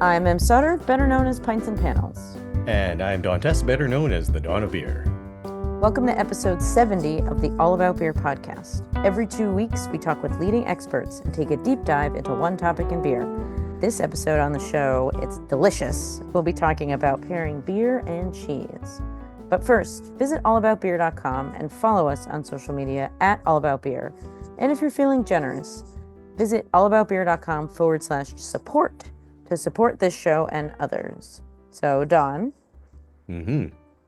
I'm Em Sutter, better known as Pints and Panels. And I'm Don Tess, better known as the Dawn of Beer. Welcome to episode 70 of the All About Beer podcast. Every 2 weeks, we talk with leading experts and take a deep dive into one topic in beer. This episode on the show, it's delicious. We'll be talking about pairing beer and cheese. But first, visit allaboutbeer.com and follow us on social media at allaboutbeer. And if you're feeling generous, visit allaboutbeer.com/support to support this show and others. So, Don,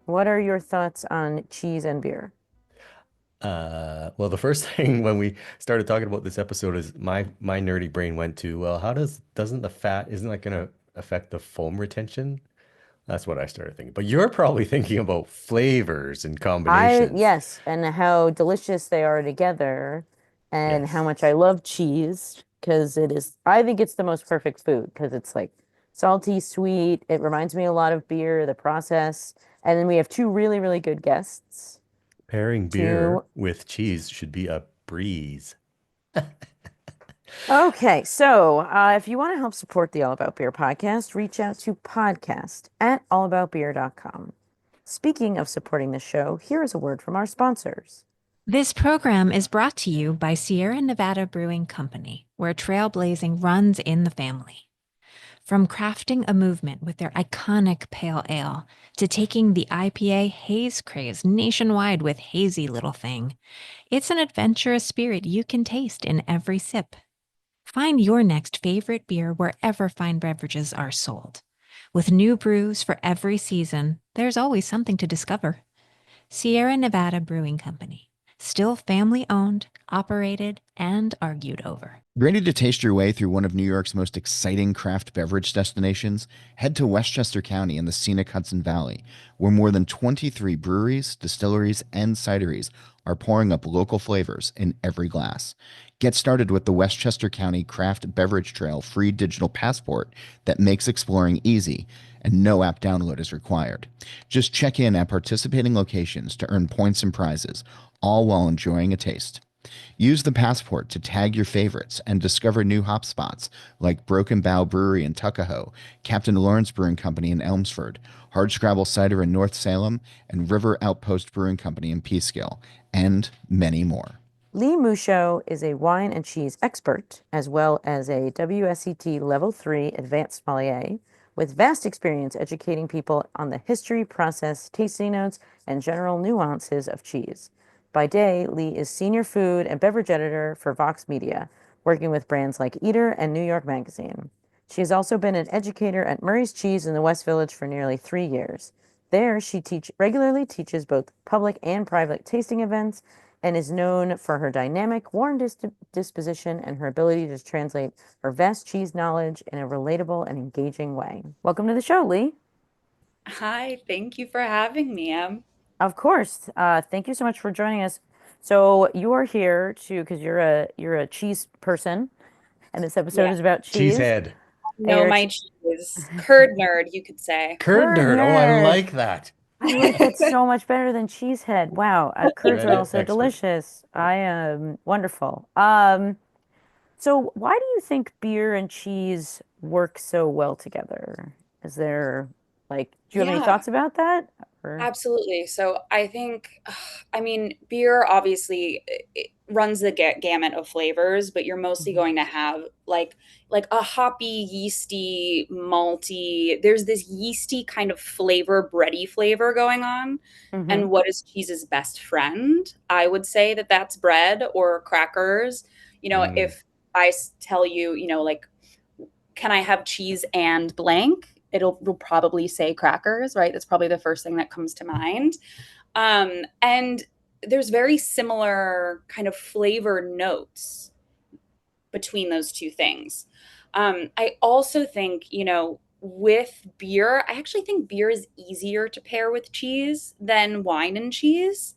what are your thoughts on cheese and beer? Well, the first thing when we started talking about this episode is my nerdy brain went to, well, doesn't the fat, isn't that going to affect the foam retention? That's what I started thinking. But you're probably thinking about flavors and combinations. Yes, and how delicious they are together, and how Yes. much I love cheese because I think it's the most perfect food because it's like salty, sweet. It reminds me a lot of beer, the process. And then we have two really, really good guests. Pairing beer Two. with cheese should be a breeze. Okay, so if you want to help support the All About Beer podcast, reach out to podcast@allaboutbeer.com. Speaking of supporting the show, here is a word from our sponsors. This program is brought to you by Sierra Nevada Brewing Company, where trailblazing runs in the family. From crafting a movement with their iconic pale ale to taking the IPA haze craze nationwide with Hazy Little Thing, it's an adventurous spirit you can taste in every sip. Find your next favorite beer wherever fine beverages are sold. With new brews for every season, there's always something to discover. Sierra Nevada Brewing Company. Still family owned, operated, and argued over. Ready to taste your way through one of New York's most exciting craft beverage destinations? Head to Westchester County in the scenic Hudson Valley, where more than 23 breweries, distilleries, and cideries are pouring up local flavors in every glass. Get started with the Westchester County Craft Beverage Trail free digital passport that makes exploring easy, and no app download is required. Just check in at participating locations to earn points and prizes, all while enjoying a taste. Use the passport to tag your favorites and discover new hop spots like Broken Bow Brewery in Tuckahoe, Captain Lawrence Brewing Company in Elmsford, Hardscrabble Cider in North Salem, and River Outpost Brewing Company in Peekskill, and many more. Lee Musho is a wine and cheese expert, as well as a WSET Level 3 Advanced Sommelier, with vast experience educating people on the history, process, tasting notes, and general nuances of cheese. By day, Lee is senior food and beverage editor for Vox Media, working with brands like Eater and New York Magazine. She has also been an educator at Murray's Cheese in the West Village for nearly 3 years. There, she regularly teaches both public and private tasting events and is known for her dynamic, warm disposition and her ability to translate her vast cheese knowledge in a relatable and engaging way. Welcome to the show, Lee. Hi, thank you for having me, Em. Of course. Thank you so much for joining us. So you are here because you're a cheese person, and this episode Yeah, is about cheese. Cheesehead. know my cheese. Curd nerd, you could say. Curd Curd nerd. Oh, I nerd. like that. I like that so much better than cheesehead. Wow, curds are Reddit also expert. delicious. I am wonderful. So why do you think beer and cheese work so well together? Is there do you have any Yeah, thoughts about that? Or absolutely. So I think, I mean, beer obviously it runs the gamut of flavors, but you're mostly Mhm. going to have like a hoppy, yeasty, malty. There's this yeasty kind of flavor, bready flavor going on. Mhm. And what is cheese's best friend? I would say that that's bread or crackers. Mm. If tell you, like, can I have cheese and blank? Will probably say crackers, right? That's probably the first thing that comes to mind. And there's very similar kind of flavor notes between those two things. I also think, with beer, I actually think beer is easier to pair with cheese than wine and cheese.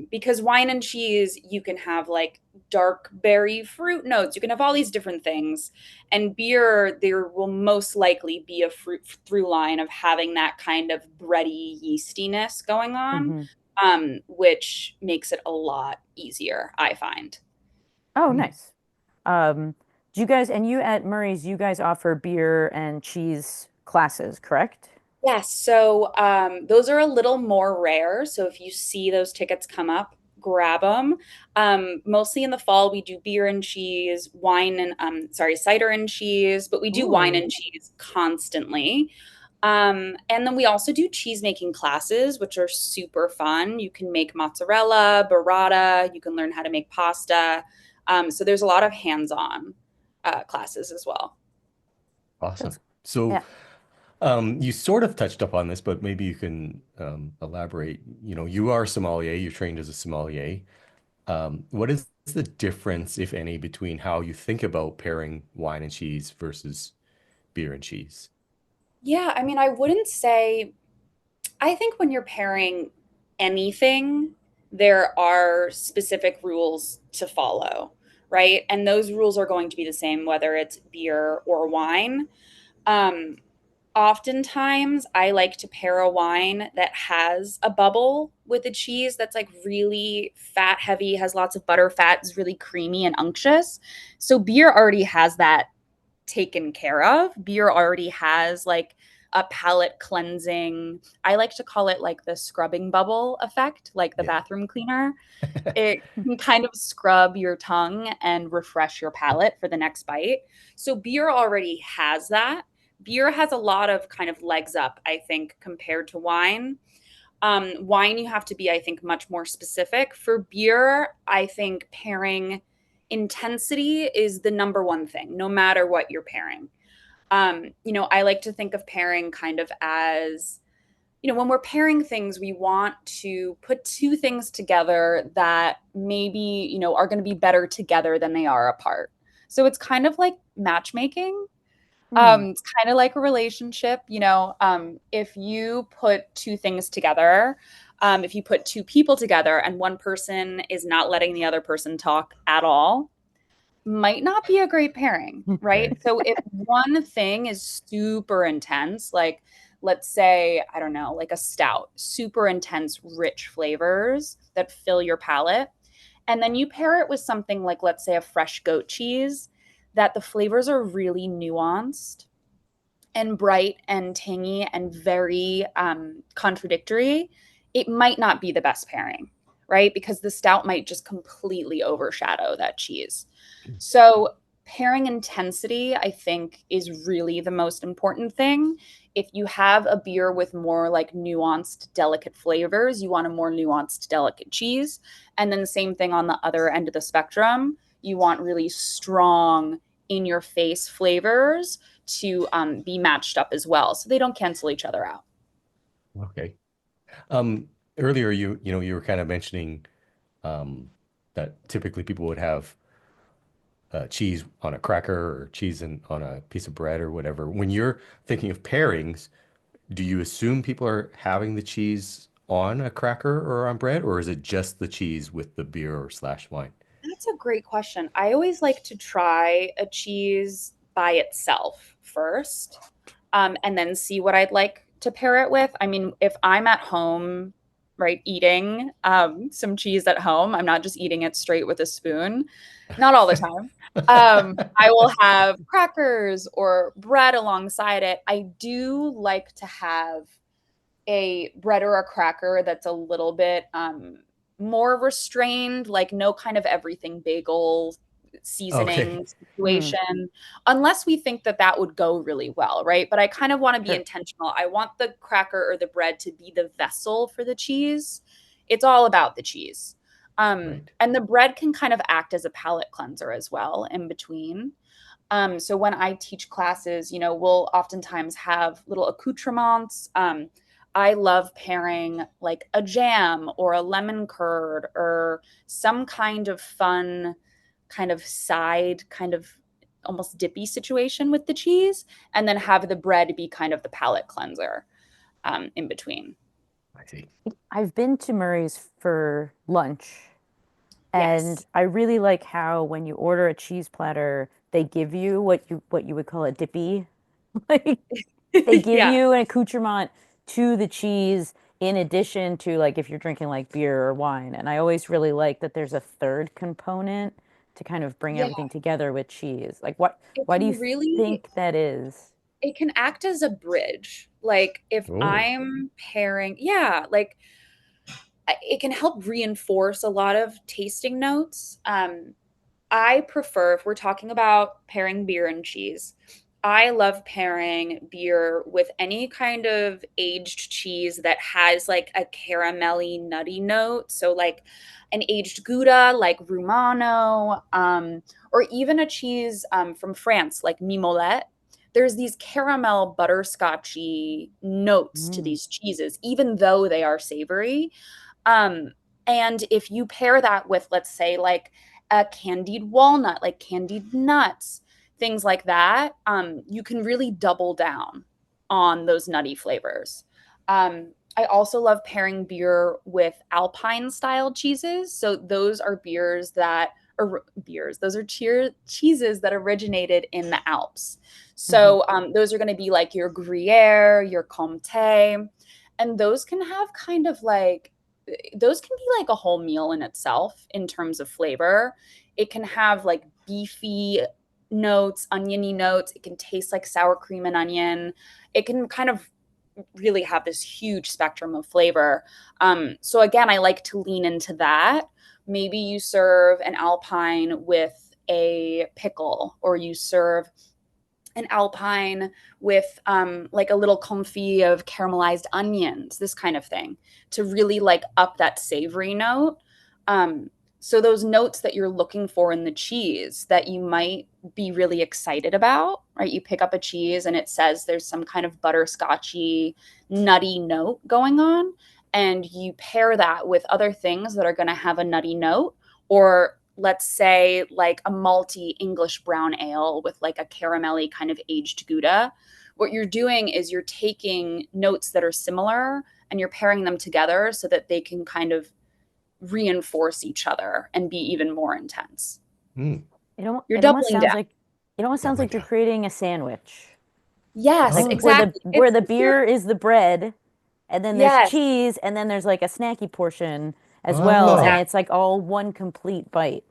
Because wine and cheese, you can have like dark berry fruit notes, you can have all these different things. And beer, there will most likely be a fruit through line of having that kind of bready yeastiness going on, Mhm. which makes it a lot easier, I find. Oh, Hmm. nice. Um, Do you guys, and you at Murray's, you guys offer beer and cheese classes, correct? Yes, so those are a little more rare. So if you see those tickets come up, grab them. Mostly in the fall, we do beer and cheese, wine and sorry, cider and cheese, but we do wine Ooh. and cheese constantly. And then we also do cheese making classes, which are super fun. You can make mozzarella, burrata, you can learn how to make pasta. So there's a lot of hands-on classes as well. Awesome. That's, So, yeah. you sort of touched upon this, but maybe you can elaborate. You are a sommelier, you're trained as a sommelier. What is the difference, if any, between how you think about pairing wine and cheese versus beer and cheese? Yeah, I mean, I wouldn't say I think when you're pairing anything, there are specific rules to follow, right? And those rules are going to be the same whether it's beer or wine. Um, Oftentimes, I like to pair a wine that has a bubble with a cheese that's like really fat heavy, has lots of butter fat, is really creamy and unctuous. So beer already has that taken care of. Beer already has like a palate cleansing. I like to call it like the scrubbing bubble effect, like the Yeah. bathroom cleaner. It can kind of scrub your tongue and refresh your palate for the next bite. So beer already has that. Beer has a lot of kind of legs up, I think, compared to wine. Wine, you have to be, I think, much more specific. For beer, I think pairing intensity is the number one thing, no matter what you're pairing. I like to think of pairing kind of as, when we're pairing things, we want to put two things together that maybe, are going to be better together than they are apart. So it's kind of like matchmaking. Hmm. It's kind of like a relationship, if you put two things together, if you put two people together and one person is not letting the other person talk at all, might not be a great pairing, right? Right. So if one thing is super intense, like let's say, I don't know, like a stout, super intense, rich flavors that fill your palate, and then you pair it with something like, let's say, a fresh goat cheese, that the flavors are really nuanced and bright and tangy and very contradictory, it might not be the best pairing, right? Because the stout might just completely overshadow that cheese. So, pairing intensity, I think, is really the most important thing. If you have a beer with more like nuanced, delicate flavors, you want a more nuanced, delicate cheese. And then the same thing on the other end of the spectrum. You want really strong, in your face flavors to be matched up as well, so they don't cancel each other out. Okay. Um, Earlier you were kind of mentioning um, that typically people would have cheese on a cracker or cheese on a piece of bread or whatever. When you're thinking of pairings, do you assume people are having the cheese on a cracker or on bread, or is it just the cheese with the beer or slash wine? That's a great question. I always like to try a cheese by itself first, and then see what I'd like to pair it with. I mean, if I'm at home, right, eating some cheese at home, I'm not just eating it straight with a spoon, not all the time. I will have crackers or bread alongside it. I do like to have a bread or a cracker that's a little bit more restrained, like no kind of everything bagel Okay. seasoning Hmm. situation, unless we think that that would go really well, right? But I kind of want to be Sure. intentional. I want the cracker or the bread to be the vessel for the cheese. It's all about the cheese. Right. And the bread can kind of act as a palate cleanser as well in between. So when I teach classes, we'll oftentimes have little accoutrements. I love pairing like a jam or a lemon curd or some kind of fun, kind of side, kind of almost dippy situation with the cheese, and then have the bread be kind of the palate cleanser in between. I see. I've been to Murray's for lunch, and Yes. I really like how when you order a cheese platter, they give you what you would call a dippy. Like they give Yeah. you an accoutrement to the cheese in addition to like if you're drinking like beer or wine. And I always really like that there's a third component to kind of bring Yeah, everything together with cheese? Like it why do you can really, think that is? it can act as a bridge. Like if Oh, I'm pairing, yeah, like it can help reinforce a lot of tasting notes. I prefer, if we're talking about pairing beer and cheese, I love pairing beer with any kind of aged cheese that has like a caramelly, nutty note. So, like an aged Gouda, like Romano, or even a cheese from France, like Mimolette. There's these caramel butterscotchy notes to Mm. these cheeses, even though they are savory. Um, and if you pair that with, let's say, like a candied walnut, like candied nuts, things like that, you can really double down on those nutty flavors. I also love pairing beer with Alpine style cheeses. So those are beers that are beers. Those are cheeses that originated in the Alps. Hmm. So those are going to be like your Gruyere, your Comté, and those can have kind of like those can be like a whole meal in itself in terms of flavor. It can have like beefy notes, oniony notes. It can taste like sour cream and onion. It can kind of really have this huge spectrum of flavor. So again, I like to lean into that. Maybe you serve an Alpine with a pickle, or you serve an Alpine with like a little confit of caramelized onions, this kind of thing, to really like up that savory note. Um, so those notes that you're looking for in the cheese that you might be really excited about, right? You pick up a cheese and it says there's some kind of butterscotchy, nutty note going on, and you pair that with other things that are going to have a nutty note, or let's say like a malty English brown ale with like a caramelly kind of aged Gouda. What you're doing is you're taking notes that are similar and you're pairing them together so that they can kind of reinforce each other and be even more intense. hmm. You're It almost doubling sounds down. like Doubling you're down. creating a sandwich. Yes, Like Oh, exactly. where It's the the fear. beer is the bread, and then there's Yes, cheese, and then there's like a snacky portion as well, and oh, it's like all one complete bite.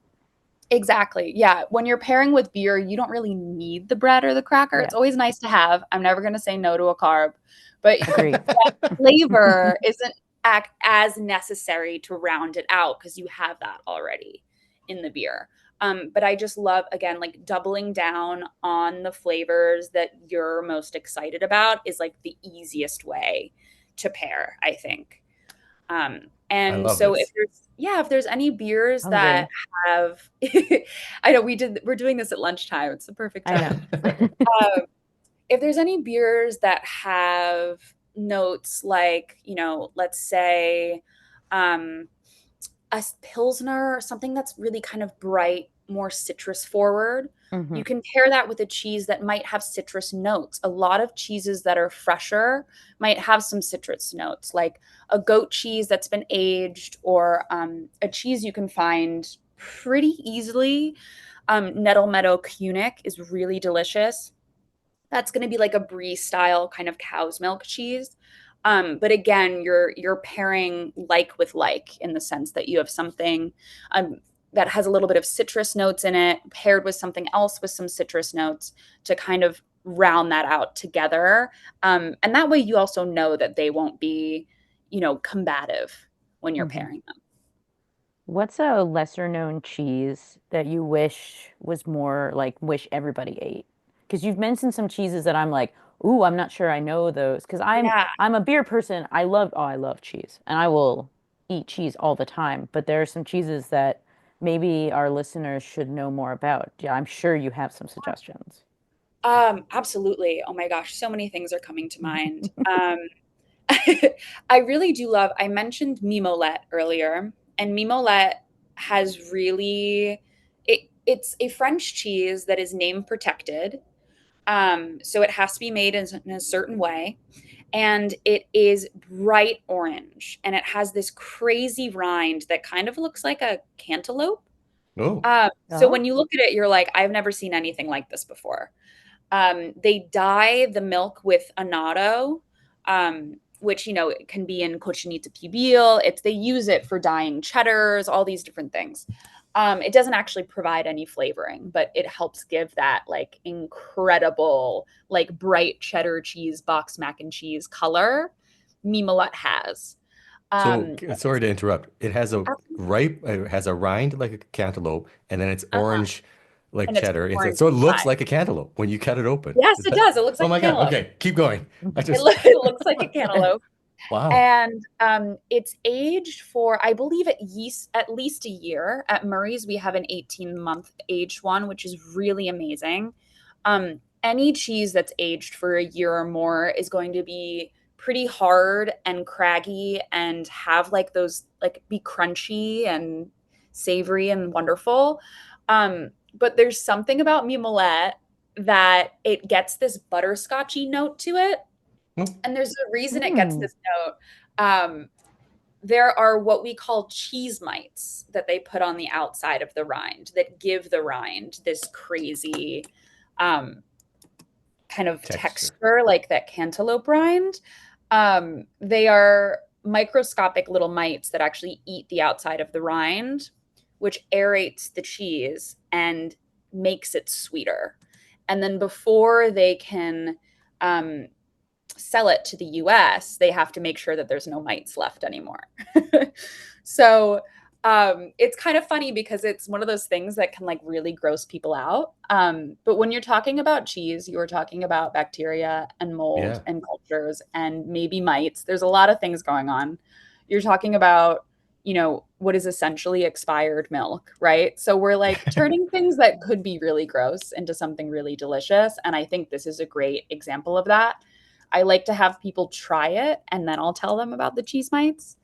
exactly. Yeah. When you're pairing with beer, you don't really need the bread or the cracker. Yeah, It's always nice to have. I'm never going to say no to a carb, but agreed. flavor isn't as necessary to round it out because you have that already in the beer. But I just love, again, like doubling down on the flavors that you're most excited about is like the easiest way to pair, I think. I And love so if this. there's, yeah, if there's any beers that Hungry. have, I know we're doing this at lunchtime. It's the perfect I time. know. If there's any beers that have notes like, let's say um, a pilsner or something that's really kind of bright, more citrus forward, Hmm. you can pair that with a cheese that might have citrus notes. A lot of cheeses that are fresher might have some citrus notes, like a goat cheese that's been aged, or a cheese you can find pretty easily. Nettle Meadow Cunic is really delicious. That's going to be like a brie style kind of cow's milk cheese. But again, you're pairing like with like in the sense that you have something that has a little bit of citrus notes in it paired with something else with some citrus notes to kind of round that out together. And that way you also know that they won't be, combative when you're Hmm. pairing them. What's a lesser known cheese that you wish was more like wish everybody ate? Because you've mentioned some cheeses that I'm like, ooh, I'm not sure I know those. Because Yeah. I'm a beer person. I love cheese, and I will eat cheese all the time. But there are some cheeses that maybe our listeners should know more about. Yeah, I'm sure you have some suggestions. Absolutely. Oh my gosh, so many things are coming to mind. I really do love, I mentioned Mimolette earlier, and Mimolette has really, it's a French cheese that is name protected. So it has to be made in a certain way. And it is bright orange, and it has this crazy rind that kind of looks like a cantaloupe. Oh, So Oh, when you look at it, you're like, I've never seen anything like this before. They dye the milk with annatto, which can be in cochinita pibil. They use it for dyeing cheddars, all these different things. It doesn't actually provide any flavoring, but it helps give that like incredible, like bright cheddar cheese, box mac and cheese color Mimolette has. So Um, sorry to interrupt. It has a rind like a cantaloupe, and then it's orange like and it's cheddar inside. orange So it looks inside. like a cantaloupe when you cut it open. Yes, Is it that? does. It looks Oh like a my God. cantaloupe. Okay, keep going. I just It looks like a cantaloupe. wow. And it's aged for, I believe, at least a year. At Murray's, we have an 18-month aged one, which is really amazing. Any cheese that's aged for a year or more is going to be pretty hard and craggy and have like those, like be crunchy and savory and wonderful. But there's something about Mimolette that it gets this butterscotchy note to it. Oh, And there's a reason it gets this note. Um, there are what we call cheese mites that they put on the outside of the rind that give the rind this crazy um, kind of texture, like that cantaloupe rind. They are microscopic little mites that actually eat the outside of the rind, which aerates the cheese and makes it sweeter. And then before they can sell it to the US, they have to make sure that there's no mites left anymore. So it's kind of funny because it's one of those things that can like really gross people out. But when you're talking about cheese, you're talking about bacteria and mold yeah. and cultures and maybe mites. There's a lot of things going on. You're talking about, what is essentially expired milk, right? So we're like turning things that could be really gross into something really delicious. And I think this is a great example of that. I like to have people try it and then I'll tell them about the cheese mites.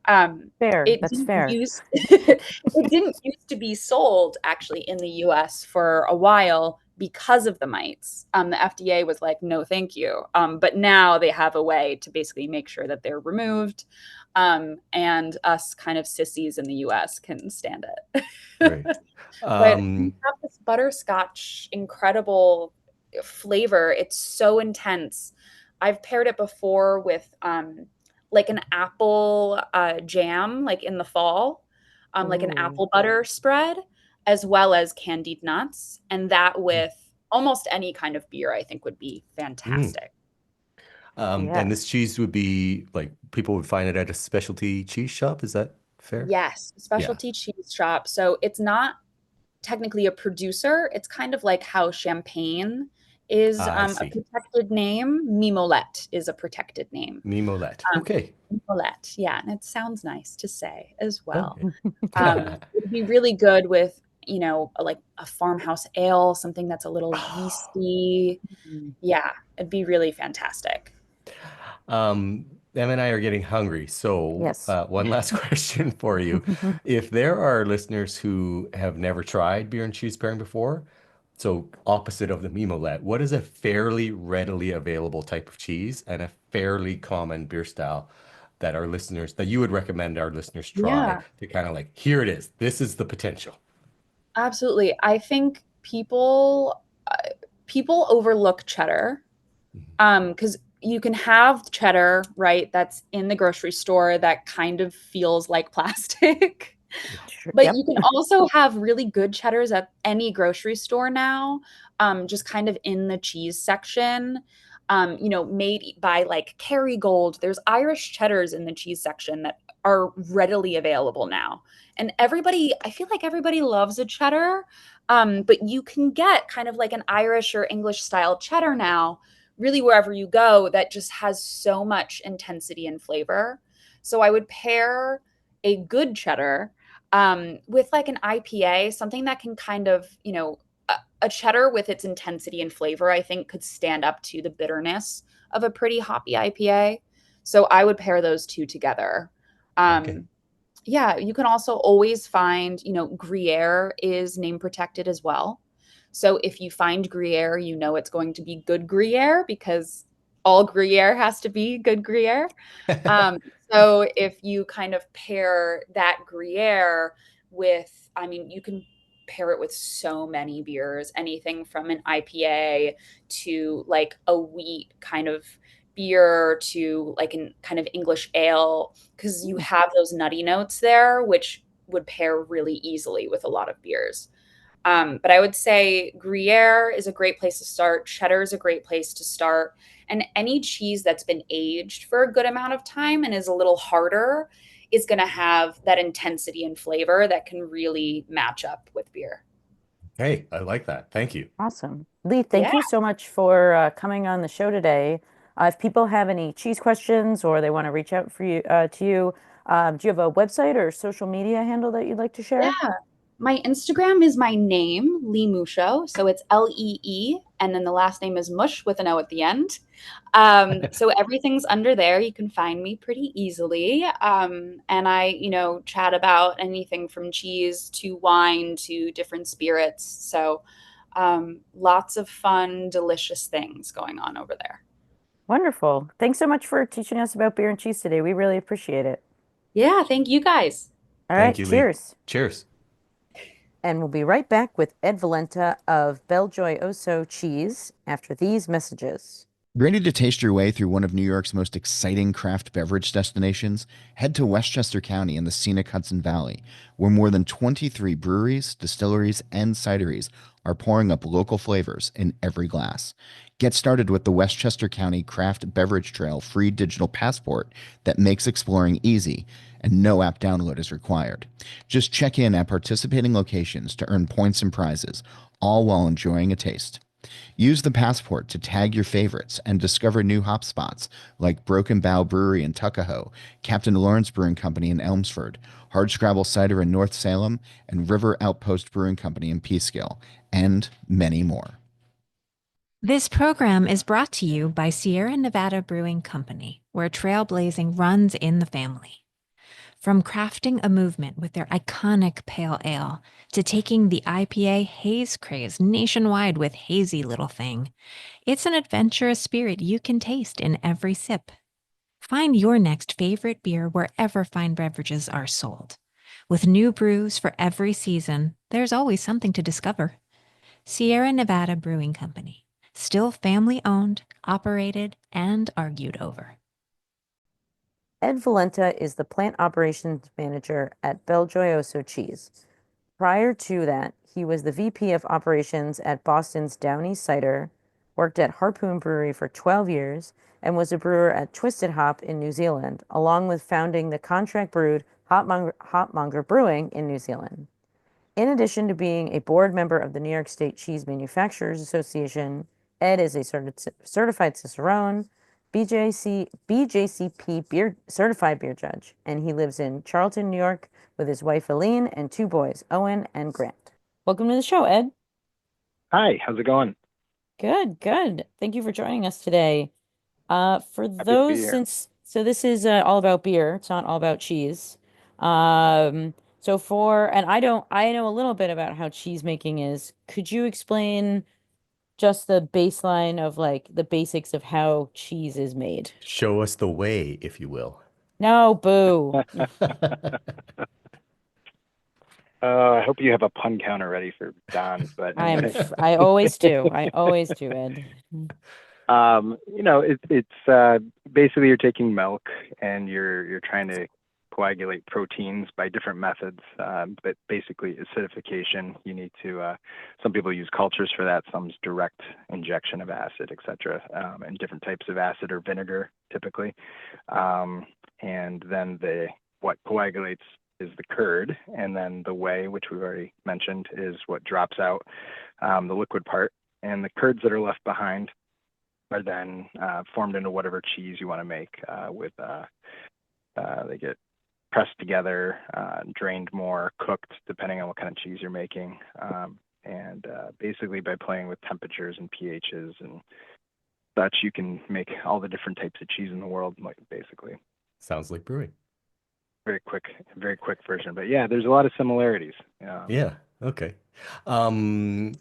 Fair. It That's didn't fair. use it didn't used to be sold actually in the US for a while because of the mites. The FDA was like, no, thank you. But now they have a way to basically make sure that they're removed. And us kind of sissies in the US can stand it. Right. But you have this butterscotch, incredible flavor. It's so intense. I've paired it before with like an apple jam, like in the fall, like an Ooh. apple butter spread, as well as candied nuts. And that with almost any kind of beer, I think would be fantastic. And this cheese would be like people would find it at a specialty cheese shop. Is that fair? Yes, Yeah. specialty cheese shop. So it's not technically a producer. It's kind of like how champagne is I a see. protected name. Mimolette is a protected name. Mimolette. Um, Okay. Mimolette, yeah, and it sounds nice to say as well. Okay. It'd be really good with, like a farmhouse ale, something that's a little Oh. yeasty. Mm. Yeah, it'd be really fantastic. Em and I are getting hungry. So, Yes. one last question for you. If there are listeners who have never tried beer and cheese pairing before, so opposite of the mimolette, what is a fairly readily available type of cheese and a fairly common beer style that you would recommend our listeners try Yeah, to kind of like, here it is. This is the potential. absolutely. I think people overlook cheddar because you can have cheddar, right, that's in the grocery store that kind of feels like plastic. Sure. But Yep. you can also have really good cheddars at any grocery store now, just kind of in the cheese section, made by like Kerrygold. There's Irish cheddars in the cheese section that are readily available now. And I feel like everybody loves a cheddar, but you can get kind of like an Irish or English style cheddar now, really wherever you go, that just has so much intensity and flavor. So I would pair a good cheddar with like an IPA, something that can kind of, a cheddar with its intensity and flavor, I think could stand up to the bitterness of a pretty hoppy IPA. So I would pair those two together. Okay. Yeah, you can also always find, Gruyere is name protected as well. So if you find Gruyere, you know it's going to be good Gruyere because all Gruyere has to be good Gruyere. Um, so if you kind of pair that Gruyere with, I mean, you can pair it with so many beers, anything from an IPA to like a wheat kind of beer to like an kind of English ale, because you have those nutty notes there, which would pair really easily with a lot of beers. But I would say Gruyere is a great place to start. Cheddar is a great place to start. And any cheese that's been aged for a good amount of time and is a little harder is going to have that intensity and flavor that can really match up with beer. Hey, I like that. Thank you. Awesome. Lee, thank Yeah. you so much for coming on the show today. If people have any cheese questions or they want to reach out for you to you, do you have a website or social media handle that you'd like to share? Yeah. My Instagram is my name, Lee Musho. So it's Lee, and then the last name is Mush with an O at the end. So everything's under there. You can find me pretty easily. And I, chat about anything from cheese to wine to different spirits. So lots of fun, delicious things going on over there. Wonderful. Thanks so much for teaching us about beer and cheese today. We really appreciate it. Yeah, thank you guys. All Thank right, you, Lee. cheers. Cheers. And we'll be right back with Ed Valenta of Belgioioso Oso Cheese after these messages. Ready to taste your way through one of New York's most exciting craft beverage destinations? Head to Westchester County in the scenic Hudson Valley, where more than 23 breweries, distilleries, and cideries are pouring up local flavors in every glass. Get started with the Westchester County Craft Beverage Trail free digital passport that makes exploring easy, and no app download is required. Just check in at participating locations to earn points and prizes, all while enjoying a taste. Use the passport to tag your favorites and discover new hop spots like Broken Bow Brewery in Tuckahoe, Captain Lawrence Brewing Company in Elmsford, Hardscrabble Cider in North Salem, and River Outpost Brewing Company in Peekskill, and many more. This program is brought to you by Sierra Nevada Brewing Company, where trailblazing runs in the family. From crafting a movement with their iconic pale ale to taking the IPA haze craze nationwide with Hazy Little Thing, it's an adventurous spirit you can taste in every sip. Find your next favorite beer wherever fine beverages are sold. With new brews for every season, there's always something to discover. Sierra Nevada Brewing Company, still family-owned, operated, and argued over. Ed Valenta is the plant operations manager at Belgioioso Cheese. Prior to that, he was the VP of operations at Boston's Downey Cider, worked at Harpoon Brewery for 12 years, and was a brewer at Twisted Hop in New Zealand, along with founding the contract brewed Hopmonger Brewing in New Zealand. In addition to being a board member of the New York State Cheese Manufacturers Association, Ed is a certified Cicerone, BJCP beer certified beer judge, and he lives in Charlton, New York, with his wife Aline and two boys, Owen and Grant. Welcome to the show, Ed. Hi, how's it going? Good, good. Thank you for joining us today. For Happy to be those here. so this is all about beer. It's not all about cheese. And I know a little bit about how cheese making is. Could you explain just the baseline of like the basics of how cheese is made? Show us the way, if you will. No, boo. I hope you have a pun counter ready for Don, but I always do. I always do, Ed. it's basically you're taking milk and you're trying to coagulate proteins by different methods, but basically acidification. You need to. Some people use cultures for that. Some's direct injection of acid, etc., and different types of acid or vinegar typically. And then what coagulates is the curd, and then the whey, which we've already mentioned, is what drops out, the liquid part, and the curds that are left behind are then formed into whatever cheese you want to make. They get pressed together, drained more, cooked, depending on what kind of cheese you're making, and basically by playing with temperatures and pHs and such, you can make all the different types of cheese in the world, basically. Sounds like brewing. Very quick version, but yeah, there's a lot of similarities. Yeah. Okay. Can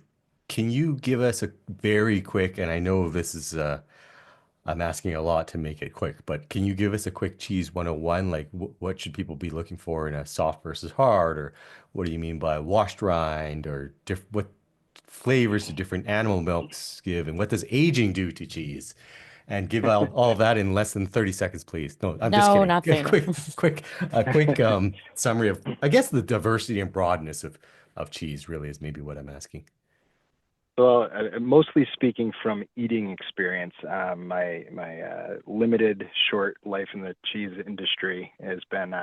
you give us a very quick, and I know this is I'm asking a lot to make it quick, but can you give us a quick cheese 101? Like what should people be looking for in a soft versus hard, or what do you mean by washed rind, or what flavors do different animal milks give, and what does aging do to cheese? and give out all of that in less than 30 seconds, please. No, I'm just No, kidding. not 30. Quick summary of, I guess, the diversity and broadness of cheese really is maybe what I'm asking. Well, mostly speaking from eating experience, my limited short life in the cheese industry has been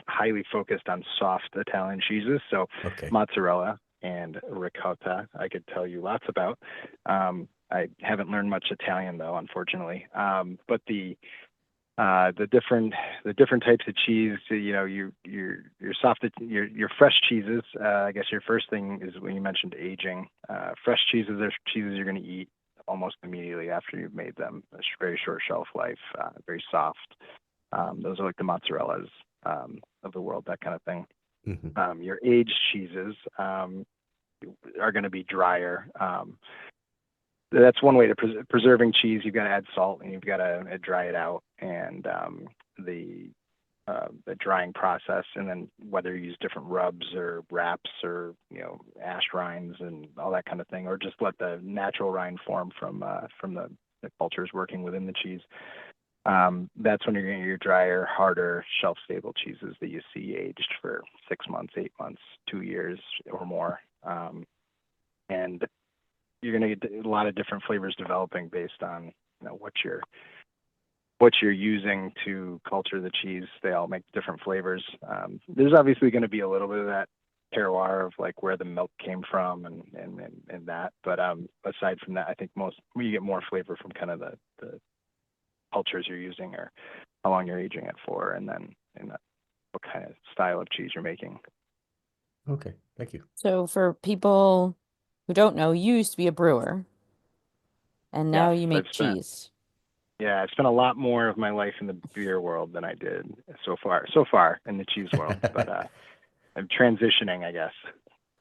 highly focused on soft Italian cheeses. So Okay. mozzarella and ricotta, I could tell you lots about. I haven't learned much Italian though, unfortunately. But the different types of cheese, your soft, your fresh cheeses. I guess your first thing is when you mentioned aging. Fresh cheeses are cheeses you're going to eat almost immediately after you've made them. A very short shelf life, very soft. Those are like the mozzarellas of the world, that kind of thing. Mm-hmm. Your aged cheeses are going to be drier. That's one way to preserving cheese. You've got to add salt and you've got to dry it out, and the drying process, and then whether you use different rubs or wraps or ash rinds and all that kind of thing, or just let the natural rind form from the cultures working within the cheese. That's when you're getting your drier, harder, shelf-stable cheeses that you see aged for 6 months, 8 months, 2 years or more, and you're going to get a lot of different flavors developing based on what you're using to culture the cheese. They all make different flavors. There's obviously going to be a little bit of that terroir of like where the milk came from and that. But aside from that, I think you get more flavor from kind of the cultures you're using or how long you're aging it for, and then what kind of style of cheese you're making. Okay, thank you. So for people who don't know, you used to be a brewer, and now Yes, you make cheese. Yeah, I spent a lot more of my life in the beer world than I did so far in the cheese world. But I'm transitioning, I guess.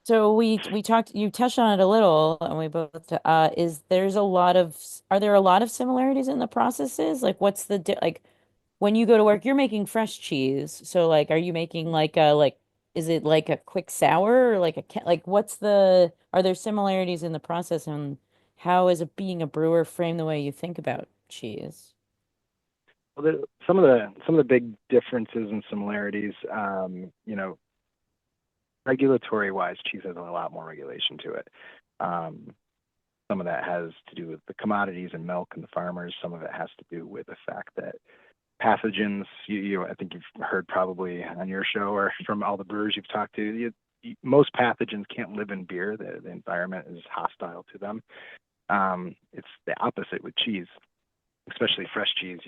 So we talked, you touched on it a little, and we both are there a lot of similarities in the processes? Like what's like when you go to work, you're making fresh cheese. So like are you making is it like a quick sour or like are there similarities in the process, and how is it being a brewer frame the way you think about cheese? Well, some of the big differences and similarities, regulatory wise, cheese has a lot more regulation to it. Some of that has to do with the commodities and milk and the farmers. Some of it has to do with the fact that pathogens, I think you've heard probably on your show or from all the brewers you've talked to, most pathogens can't live in beer. The environment is hostile to them. It's the opposite with cheese, especially fresh cheese.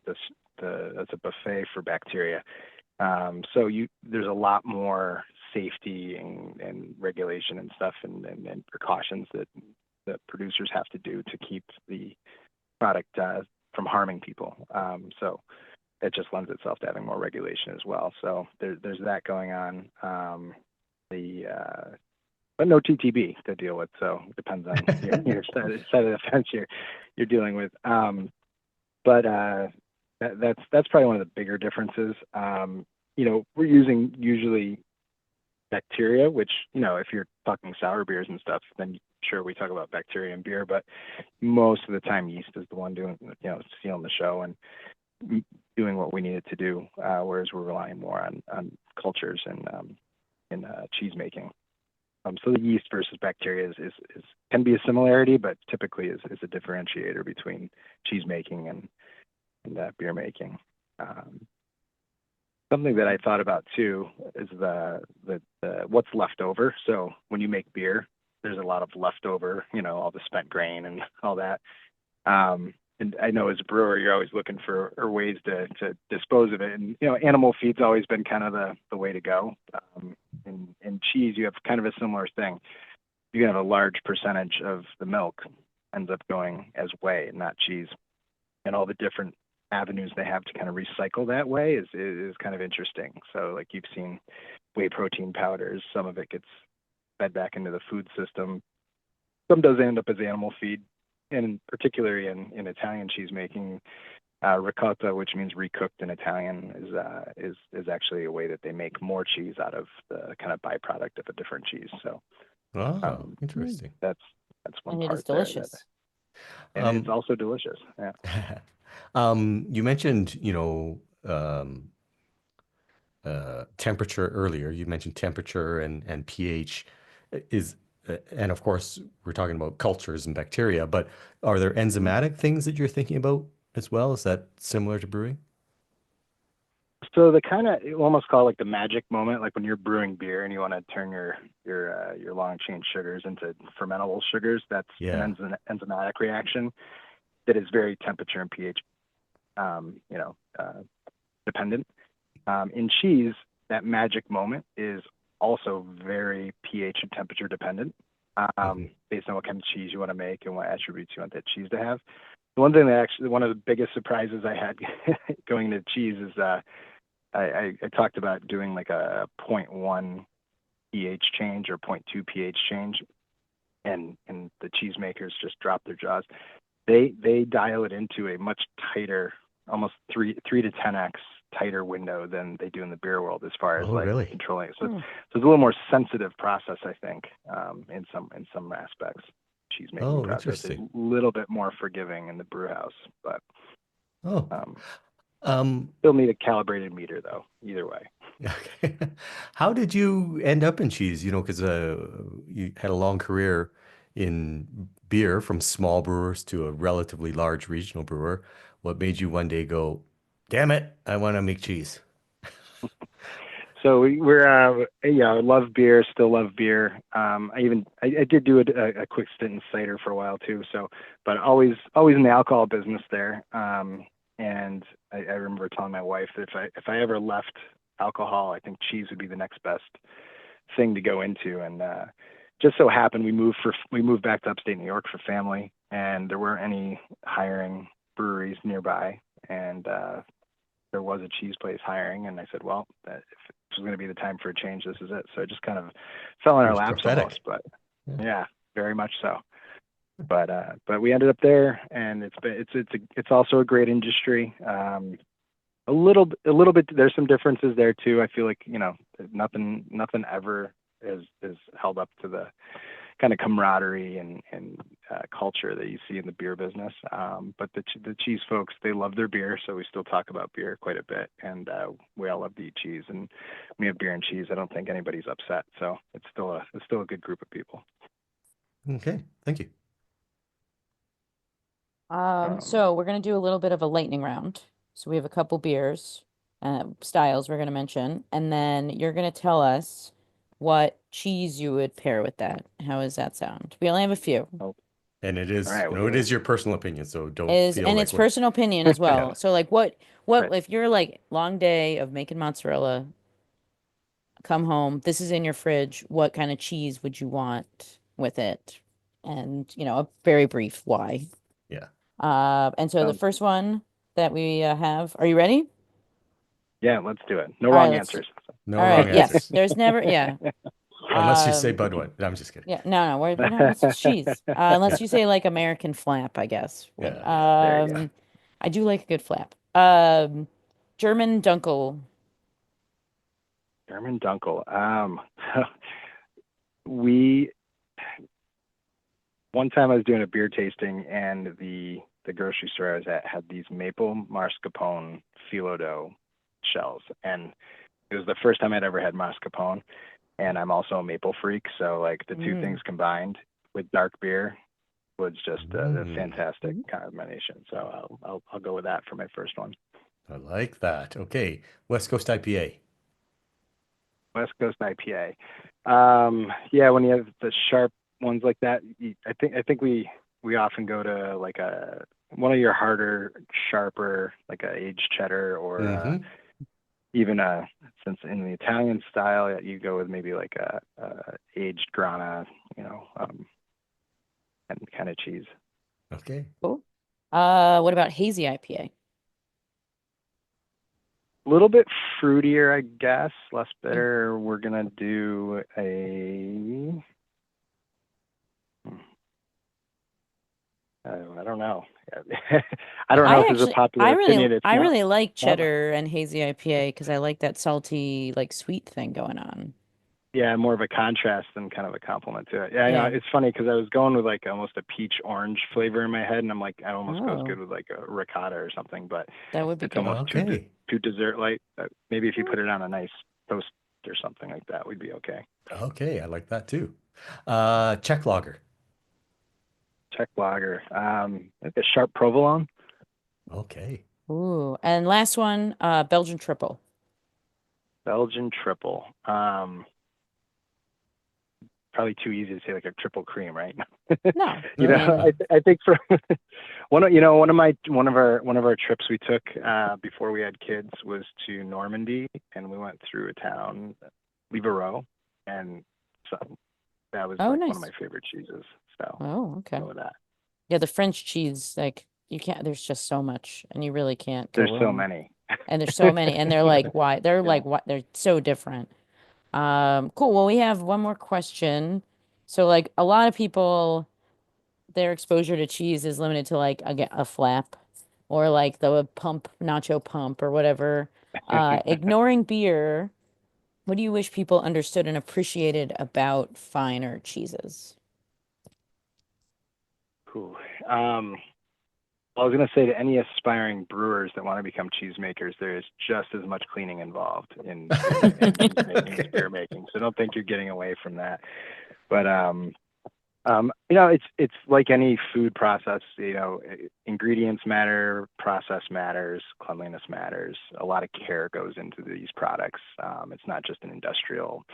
That's a buffet for bacteria. So there's a lot more safety and regulation and stuff and precautions that producers have to do to keep the product from harming people. So it just lends itself to having more regulation as well. So there's that going on. But no TTB to deal with. So it depends on your side of the fence you're dealing with. But that's probably one of the bigger differences. We're using usually bacteria, which, if you're talking sour beers and stuff, then sure, we talk about bacteria in beer, but most of the time yeast is the one doing, stealing the show and doing what we need it to do, whereas we're relying more on cultures and in cheese making. So the yeast versus bacteria can be a similarity, but typically is a differentiator between cheese making and beer making. Something that I thought about too is the what's left over. So when you make beer, there's a lot of leftover, all the spent grain and all that. And I know as a brewer, you're always looking for ways to dispose of it. And, animal feed's always been kind of the way to go. In cheese, you have kind of a similar thing. You have a large percentage of the milk ends up going as whey, not cheese. And all the different avenues they have to kind of recycle that whey is kind of interesting. So like you've seen whey protein powders, some of it gets fed back into the food system. Some does end up as animal feed. And particularly in Italian cheese making, ricotta, which means recooked in Italian, is actually a way that they make more cheese out of the kind of byproduct of a different cheese. So, Oh, interesting. That's one And it part is delicious. And it's Um, also delicious. Yeah. you mentioned, temperature earlier. You mentioned temperature and pH is, and of course, we're talking about cultures and bacteria, but are there enzymatic things that you're thinking about as well? Is that similar to brewing? So the kind of, you almost call it like the magic moment, like when you're brewing beer and you want to turn your long chain sugars into fermentable sugars. That's Yeah. an enzymatic reaction that is very temperature and pH, you know, dependent. In cheese, that magic moment is also very pH and temperature dependent, Mhm. based on what kind of cheese you want to make and what attributes you want that cheese to have. The one thing that actually, one of the biggest surprises I had going into cheese is I talked about doing like a zero point 0.1 pH change or 0.2 pH change, and the cheesemakers just drop their jaws. They dial it into a much tighter, almost 3 to 10x tighter window than they do in the beer world as far as Oh, like really? controlling it. So it's a little more sensitive process, I think, in some aspects. Cheese making Oh, process is interesting. a little bit more forgiving in the brew house, but Oh, um, um, still need a calibrated meter though. Either way. okay. How did you end up in cheese? Because you had a long career in beer from small brewers to a relatively large regional brewer. What made you one day go, damn it, I want to make cheese? So we're yeah, I love beer, still love beer. I did do a quick stint in cider for a while too. So, but always in the alcohol business there. And I remember telling my wife that if I ever left alcohol, I think cheese would be the next best thing to go into. And just so happened we moved back to upstate New York for family, and there weren't any hiring breweries nearby, and there was a cheese place hiring, and I said, well, if this was going to be the time for a change, this is it. So it just kind of fell in It our was laps prophetic. almost, but Yeah. yeah, very much so. But we ended up there, and it's also a great industry. A little bit. There's some differences there too. I feel like nothing ever is held up to the kind of camaraderie and culture that you see in the beer business. But the cheese folks, they love their beer, so we still talk about beer quite a bit, and we all love to eat cheese. And when we have beer and cheese, I don't think anybody's upset. So it's still a good group of people. Okay, thank you. So we're gonna do a little bit of a lightning round. So we have a couple beers, styles we're gonna mention, and then you're gonna tell us what cheese you would pair with that. How does that sound? We only have a few. Oh, And it all is, right, we'll it do it. is your personal opinion, so don't feel And like it's we're, personal opinion as well. yeah. So like what Right. if you're like long day of making mozzarella, come home, this is in your fridge, what kind of cheese would you want with it? And a very brief why. Yeah. And so the Sounds first one that we have, are you ready? Yeah, let's do it. No All right, wrong let's do. answers. No All wrong right, yes, answers. there's never, yeah. Unless you say Um, Budweiser. No, I'm just kidding. yeah, no, we're not, it's just cheese. Unless you say like American flap, I guess. Yeah, yeah. There you go. I do like a good flap. German Dunkel. German Dunkel. We One time I was doing a beer tasting, and the grocery store I was at had these maple mascarpone phyllo dough shells, and it was the first time I'd ever had mascarpone, and I'm also a maple freak, so like the two things combined with dark beer was just a fantastic combination. So I'll go with that for my first one. I like that. Okay. West Coast IPA. West Coast IPA. Yeah, when you have the sharp ones like that, I think we often go to like one of your harder, sharper, like a aged cheddar, or even since in the Italian style, you go with maybe like a aged Grana, and kind of cheese. Okay. Cool. What about hazy IPA? A little bit fruitier, I guess, less bitter. We're gonna do a. I don't know. I don't know if it's a popular opinion. It's I not. really like not cheddar and hazy IPA because I like that salty, like sweet thing going on. Yeah, more of a contrast than kind of a compliment to it. Yeah, I know. Yeah. It's funny because I was going with like almost a peach orange flavor in my head, and I'm like, it almost goes Oh, good with like a ricotta or something, but that would be it's good. almost Okay. too dessert like. Maybe if you put it on a nice toast or something like that, we'd be okay. Okay, I like that too. Czech lager. Czech lager, like a sharp provolone. Okay. Ooh, and last one, Belgian triple. Belgian triple. Probably too easy to say like a triple cream, right? No, You I know, mean, I think for one of our trips we took before we had kids was to Normandy, and we went through a town, Livarot, and so that was oh, like one of nice. my favorite cheeses. So Oh, okay. go with that. Yeah, the French cheese, like you can't, there's just so much and you really can't go There's so wrong. many. And there's so many, and they're like, why? They're Yeah. like, what? They're so different. Cool. Well, we have one more question. So, like, a lot of people, their exposure to cheese is limited to like a flap or like the pump, nacho pump or whatever. Ignoring beer, what do you wish people understood and appreciated about finer cheeses? Cool. I was going to say to any aspiring brewers that want to become cheesemakers, there is just as much cleaning involved in beer and cheese making as beer making. So don't think you're getting away from that. But it's like any food process. Ingredients matter, process matters, cleanliness matters. A lot of care goes into these products. It's not just an industrial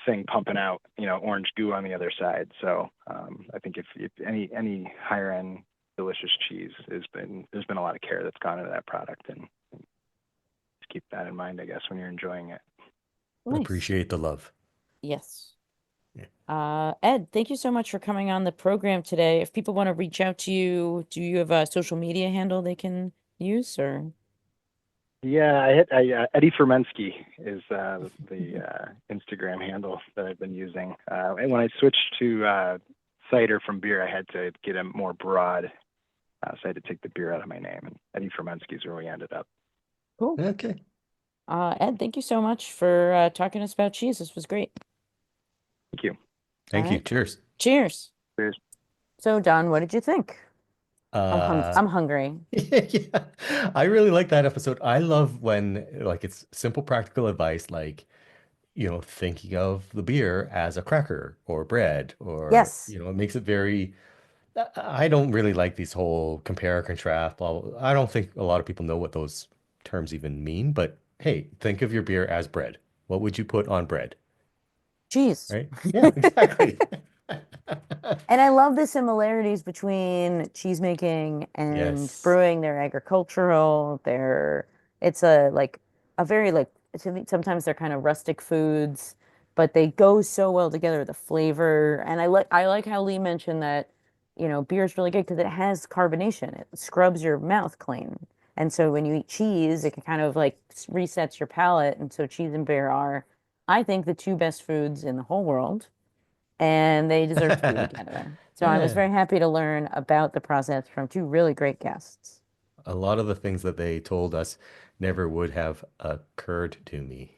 thing pumping out, orange goo on the other side. So I think if any higher end delicious cheese there's been a lot of care that's gone into that product, and just keep that in mind, I guess, when you're enjoying it. Nice. Appreciate the love. Yes. Yeah. Ed, thank you so much for coming on the program today. If people want to reach out to you, do you have a social media handle they can use or? Yeah, Eddie Fermensky is the Instagram handle that I've been using. And when I switched to cider from beer, I had to get a more broad, so I had to take the beer out of my name, and Eddie Fermensky is where we ended up. Cool. Okay. Ed, thank you so much for talking to us about cheese. This was great. Thank you. Thank All you. right. Cheers. Cheers. Cheers. So, Don, what did you think? I'm hungry. Yeah, I really like that episode. I love when like it's simple practical advice like, thinking of the beer as a cracker or bread or, Yes. it makes it very I don't really like these whole compare, contrast, blah, blah. I don't think a lot of people know what those terms even mean, but hey, think of your beer as bread. What would you put on bread? Cheese. Right? Yeah, exactly. And I love the similarities between cheese making and Yes. brewing. They're agricultural. It's a very like, to me, sometimes they're kind of rustic foods, but they go so well together, the flavor. And I like how Lee mentioned that, beer is really good because it has carbonation. It scrubs your mouth clean. And so when you eat cheese, it can kind of like resets your palate. And so cheese and beer are, I think, the two best foods in the whole world, and they deserve to be together. So I was Yeah. very happy to learn about the process from two really great guests. A lot of the things that they told us never would have occurred to me.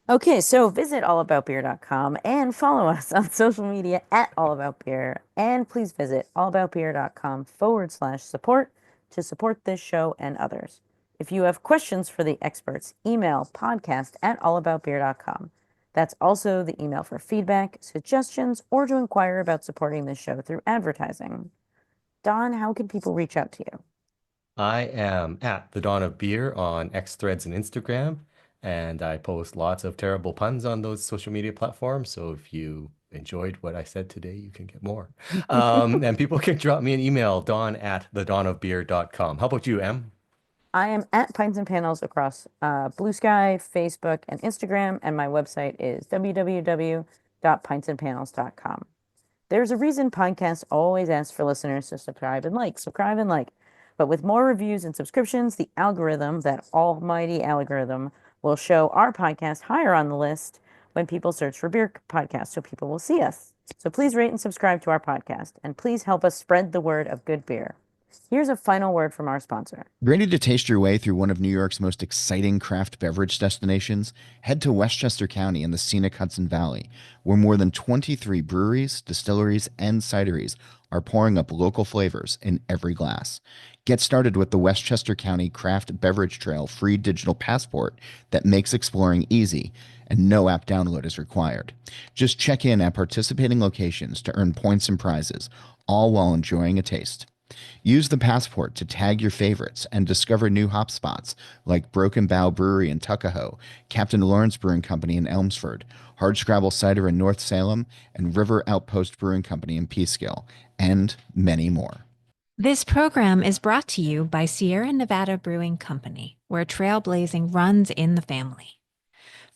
Okay, so visit allaboutbeer.com and follow us on social media at allaboutbeer. And please visit allaboutbeer.com/support to support this show and others. If you have questions for the experts, email podcast@allaboutbeer.com. That's also the email for feedback, suggestions, or to inquire about supporting this show through advertising. Don, how can people reach out to you? I am at the Dawn of Beer on X Threads and Instagram, and I post lots of terrible puns on those social media platforms. So if you enjoyed what I said today, you can get more. And people can drop me an email, dawn@thedawnofbeer.com. How about you, Em? I am at Pints and Panels across Blue Sky, Facebook, and Instagram, and my website is www.pintsandpanels.com. There's a reason podcasts always ask for listeners to subscribe and like. But with more reviews and subscriptions, the algorithm, that almighty algorithm, will show our podcast higher on the list when people search for beer podcasts, so people will see us. So please rate and subscribe to our podcast, and please help us spread the word of good beer. Here's a final word from our sponsor. Ready to taste your way through one of New York's most exciting craft beverage destinations? Head to Westchester County in the scenic Hudson Valley, where more than 23 breweries, distilleries, and cideries are pouring up local flavors in every glass. Get started with the Westchester County Craft Beverage Trail free digital passport that makes exploring easy, and no app download is required. Just check in at participating locations to earn points and prizes, all while enjoying a taste. Use the passport to tag your favorites and discover new hop spots like Broken Bow Brewery in Tuckahoe, Captain Lawrence Brewing Company in Elmsford, Hardscrabble Cider in North Salem, and River Outpost Brewing Company in Peekskill, and many more. This program is brought to you by Sierra Nevada Brewing Company, where trailblazing runs in the family.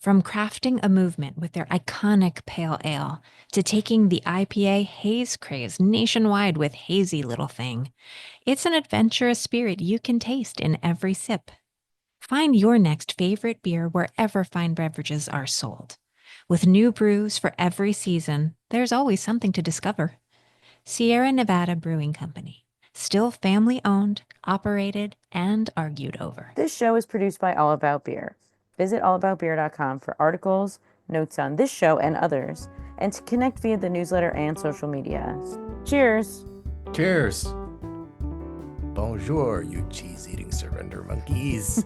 From crafting a movement with their iconic pale ale to taking the IPA haze craze nationwide with Hazy Little Thing, it's an adventurous spirit you can taste in every sip. Find your next favorite beer wherever fine beverages are sold. With new brews for every season, there's always something to discover. Sierra Nevada Brewing Company. Still family owned, operated, and argued over. This show is produced by All About Beer. Visit allaboutbeer.com for articles, notes on this show and others, and to connect via the newsletter and social media. Cheers! Cheers. Bonjour, you cheese-eating surrender monkeys.